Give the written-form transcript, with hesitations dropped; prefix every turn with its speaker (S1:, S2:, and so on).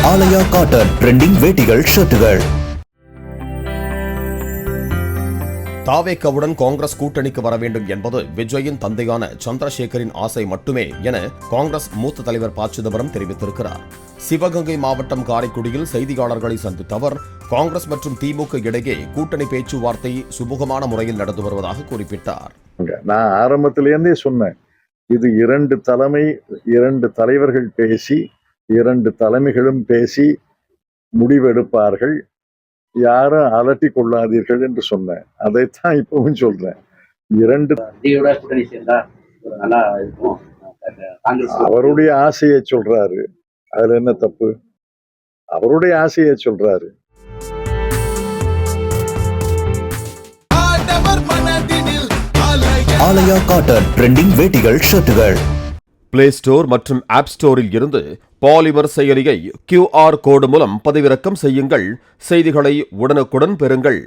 S1: ஆலயா cotton trending வேட்டிகள் ஷர்ட்டுகள். தாவேகாவுடன் Congress கூட்டணிக்கு வர வேண்டும் என்பது விஜயின் தந்தையான சந்திரசேகரின் ஆசை மட்டுமே என காங்கிரஸ் மூத்த தலைவர் ப. சிதம்பரம் தெரிவித்திருக்கிறார். சிவகங்கை மாவட்டம் காரைக்குடியில் செய்தியாளர்களை சந்தித்த அவர் காங்கிரஸ் மற்றும் திமுக இடையே கூட்டணி பேச்சுவார்த்தை சுமூகமான முறையில் நடந்து வருவதாக குறிப்பிட்டார்.
S2: நான் ஆரம்பத்திலேருந்தே சொன்னேன், இது இரண்டு தலைவர்கள் பேசி, இரண்டு தலைமைகளும் பேசி முடிவெடுப்பார்கள், யாரும் அலட்டி கொள்ளாதீர்கள் என்று சொன்னேன். அதைத்தான் இப்பவும் சொல்றேன். அவருடைய ஆசையை சொல்றாரு, அதுல என்ன தப்பு? அவருடைய ஆசையை சொல்றாரு.
S1: ஆலயா காட்டன் ட்ரெண்டிங் வேட்டிகள் ஷர்ட்டுகள்.
S3: பிளே ஸ்டோர் மற்றும் ஆப் ஸ்டோரில் இருந்து பாலிமர் செயலியை QR கோடு மூலம் பதிவிறக்கம் செய்யுங்கள். செய்திகளை உடனுக்குடன் பெறுங்கள்.